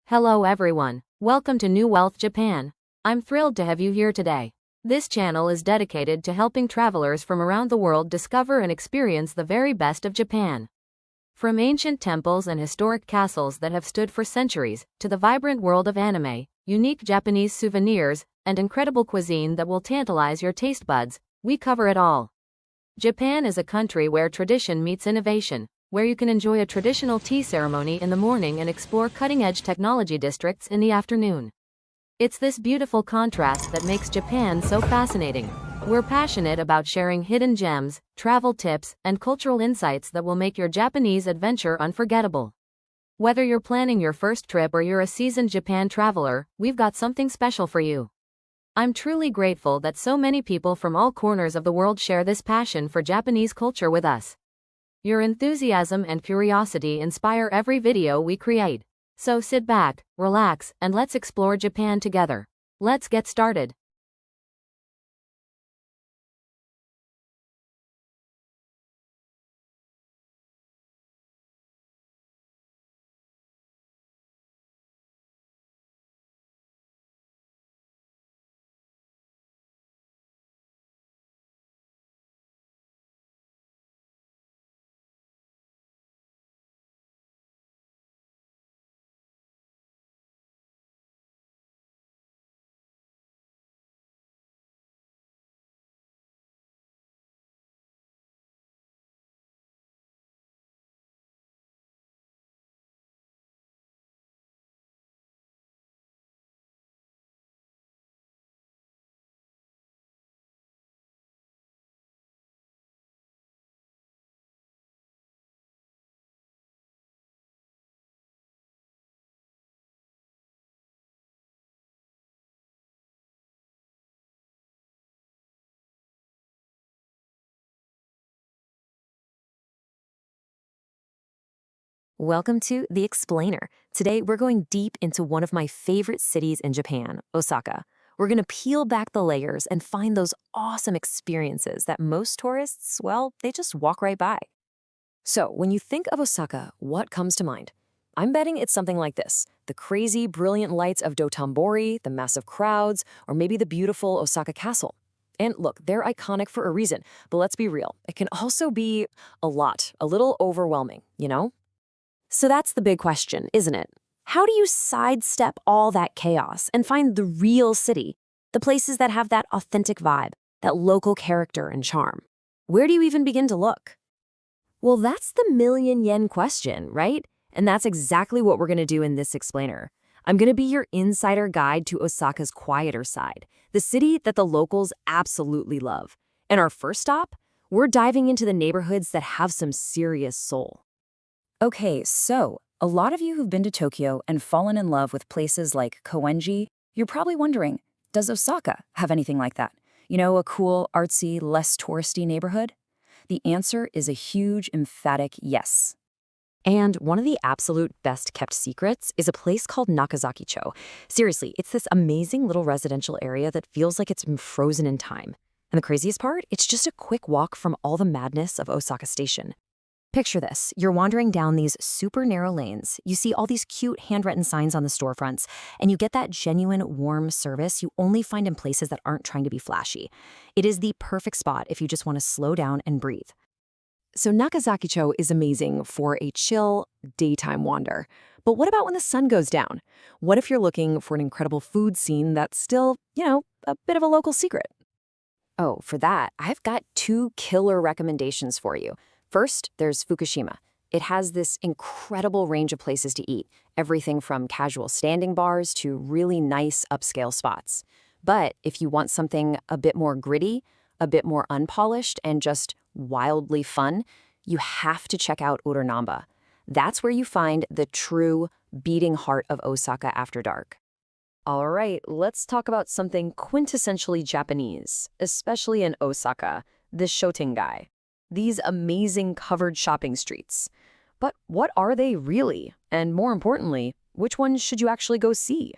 Hello everyone, welcome to New Wealth Japan. I'm thrilled to have you here today. This channel is dedicated to helping travelers from around the world discover and experience the very best of Japan. From ancient temples and historic castles that have stood for centuries, to the vibrant world of anime, unique Japanese souvenirs, and incredible cuisine that will tantalize your taste buds, we cover it all. Japan is a country where tradition meets innovation, where you can enjoy a traditional tea ceremony in the morning and explore cutting-edge technology districts in the afternoon. It's this beautiful contrast that makes Japan so fascinating. We're passionate about sharing hidden gems, travel tips, and cultural insights that will make your Japanese adventure unforgettable. Whether you're planning your first trip or you're a seasoned Japan traveler, we've got something special for you. I'm truly grateful that so many people from all corners of the world share this passion for Japanese culture with us. Your enthusiasm and curiosity inspire every video we create. So sit back, relax, and let's explore Japan together. Let's get started. Welcome to The Explainer. Today, we're going deep into one of my favorite cities in Japan, Osaka. We're going to peel back the layers and find those awesome experiences that most tourists, well, they just walk right by. So, when you think of Osaka, what comes to mind? I'm betting it's something like this: the crazy, brilliant lights of Dotonbori, the massive crowds, or maybe the beautiful Osaka Castle. And look, they're iconic for a reason, but let's be real, it can also be a little overwhelming, you know? So that's the big question, isn't it? How do you sidestep all that chaos and find the real city, the places that have that authentic vibe, that local character and charm? Where do you even begin to look? Well, that's the million-yen question, right? And that's exactly what we're going to do in this explainer. I'm going to be your insider guide to Osaka's quieter side, the city that the locals absolutely love. And our first stop, we're diving into the neighborhoods that have some serious soul. Okay, so a lot of you who've been to Tokyo and fallen in love with places like Koenji, you're probably wondering, does Osaka have anything like that? You know, a cool, artsy, less touristy neighborhood? The answer is a huge, emphatic yes. And one of the absolute best-kept secrets is a place called Nakazakicho. Seriously, it's this amazing little residential area that feels like it's been frozen in time. And the craziest part? It's just a quick walk from all the madness of Osaka Station. Picture this. You're wandering down these super narrow lanes. You see all these cute handwritten signs on the storefronts, and you get that genuine, warm service you only find in places that aren't trying to be flashy. It is the perfect spot if you just want to slow down and breathe. So Nakazakicho is amazing for a chill, daytime wander. But what about when the sun goes down? What if you're looking for an incredible food scene that's still, a bit of a local secret? Oh, for that, I've got two killer recommendations for you. First, there's Fukushima. It has this incredible range of places to eat, everything from casual standing bars to really nice upscale spots. But if you want something a bit more gritty, a bit more unpolished, and just wildly fun, you have to check out Uronamba. That's where you find the true beating heart of Osaka after dark. All right, let's talk about something quintessentially Japanese, especially in Osaka, the Shotengai. These amazing covered shopping streets. But what are they really? And more importantly, which ones should you actually go see?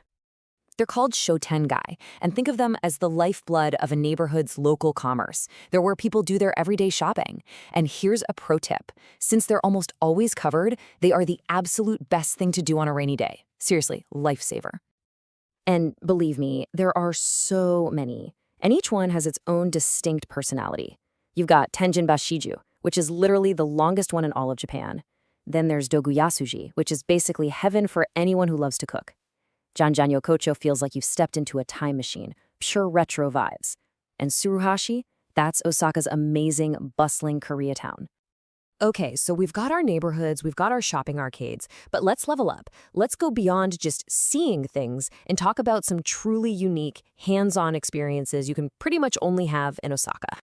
They're called Shotengai, and think of them as the lifeblood of a neighborhood's local commerce. They're where people do their everyday shopping. And here's a pro tip. Since they're almost always covered, they are the absolute best thing to do on a rainy day. Seriously, lifesaver. And believe me, there are so many, and each one has its own distinct personality. You've got Tenjin Bashiju, which is literally the longest one in all of Japan. Then there's Doguyasuji, which is basically heaven for anyone who loves to cook. Janjan Yokocho feels like you've stepped into a time machine, pure retro vibes. And Tsuruhashi, that's Osaka's amazing, bustling Koreatown. Okay, so we've got our neighborhoods, we've got our shopping arcades, but let's level up. Let's go beyond just seeing things and talk about some truly unique, hands-on experiences you can pretty much only have in Osaka.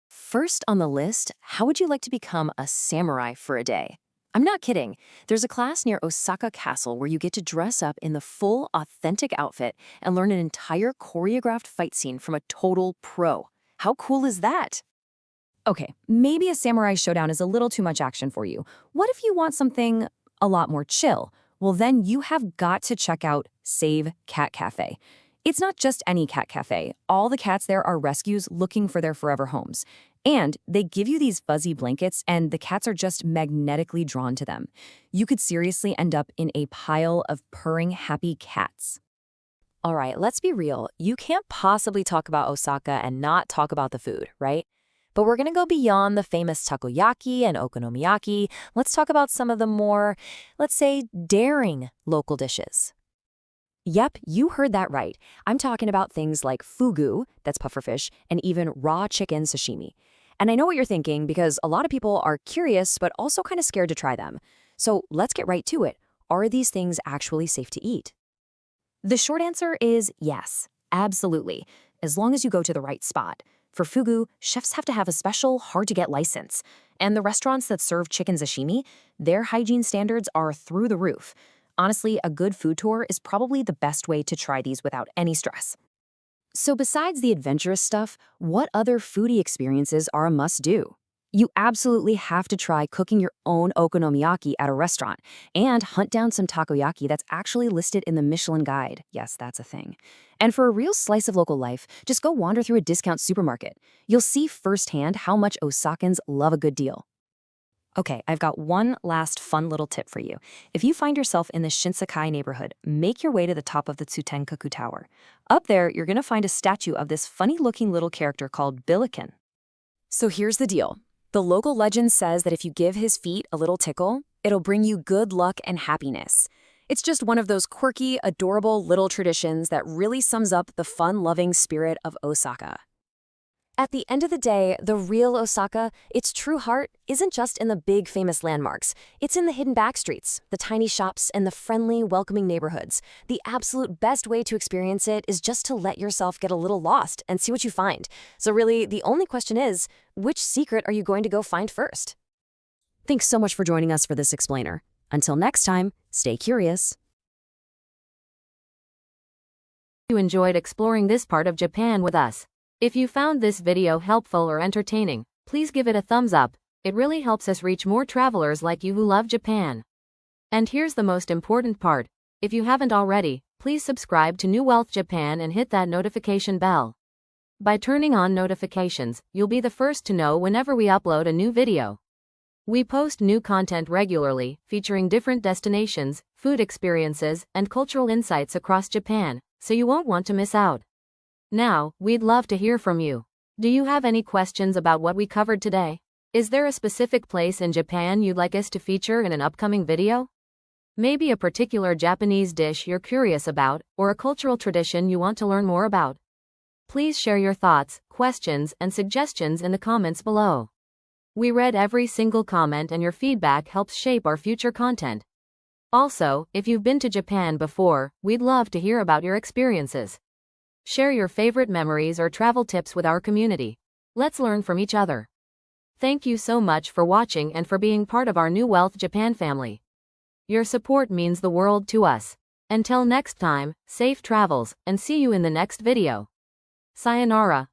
First on the list, how would you like to become a samurai for a day? I'm not kidding. There's a class near Osaka Castle where you get to dress up in the full, authentic outfit and learn an entire choreographed fight scene from a total pro. How cool is that? Okay, maybe a samurai showdown is a little too much action for you. What if you want something a lot more chill? Well, then you have got to check out Save Cat Cafe. It's not just any cat cafe. All the cats there are rescues looking for their forever homes. And they give you these fuzzy blankets, and the cats are just magnetically drawn to them. You could seriously end up in a pile of purring happy cats. All right, let's be real. You can't possibly talk about Osaka and not talk about the food, right? But we're going to go beyond the famous takoyaki and okonomiyaki. Let's talk about some of the more, let's say, daring local dishes. Yep, you heard that right. I'm talking about things like fugu, that's pufferfish, and even raw chicken sashimi. And I know what you're thinking because a lot of people are curious but also kind of scared to try them. So let's get right to it. Are these things actually safe to eat? The short answer is yes, absolutely, as long as you go to the right spot. For fugu, chefs have to have a special, hard-to-get license. And the restaurants that serve chicken sashimi, their hygiene standards are through the roof. Honestly, a good food tour is probably the best way to try these without any stress. So besides the adventurous stuff, what other foodie experiences are a must-do? You absolutely have to try cooking your own okonomiyaki at a restaurant and hunt down some takoyaki that's actually listed in the Michelin Guide. Yes, that's a thing. And for a real slice of local life, just go wander through a discount supermarket. You'll see firsthand how much Osakans love a good deal. Okay, I've got one last fun little tip for you. If you find yourself in the Shinsekai neighborhood, make your way to the top of the Tsutenkaku Tower. Up there, you're going to find a statue of this funny-looking little character called Billiken. So here's the deal. The local legend says that if you give his feet a little tickle, it'll bring you good luck and happiness. It's just one of those quirky, adorable little traditions that really sums up the fun-loving spirit of Osaka. At the end of the day, the real Osaka, its true heart, isn't just in the big famous landmarks. It's in the hidden backstreets, the tiny shops, and the friendly, welcoming neighborhoods. The absolute best way to experience it is just to let yourself get a little lost and see what you find. So really, the only question is, which secret are you going to go find first? Thanks so much for joining us for this explainer. Until next time, stay curious. You enjoyed exploring this part of Japan with us. If you found this video helpful or entertaining, please give it a thumbs up. It really helps us reach more travelers like you who love Japan. And here's the most important part. If you haven't already, please subscribe to New Wealth Japan and hit that notification bell. By turning on notifications, you'll be the first to know whenever we upload a new video. We post new content regularly, featuring different destinations, food experiences, and cultural insights across Japan, so you won't want to miss out. Now, we'd love to hear from you. Do you have any questions about what we covered today? Is there a specific place in Japan you'd like us to feature in an upcoming video? Maybe a particular Japanese dish you're curious about, or a cultural tradition you want to learn more about? Please share your thoughts, questions, and suggestions in the comments below. We read every single comment and your feedback helps shape our future content. Also, if you've been to Japan before, we'd love to hear about your experiences. Share your favorite memories or travel tips with our community. Let's learn from each other. Thank you so much for watching and for being part of our New Wealth Japan family. Your support means the world to us. Until next time, safe travels, and see you in the next video. Sayonara.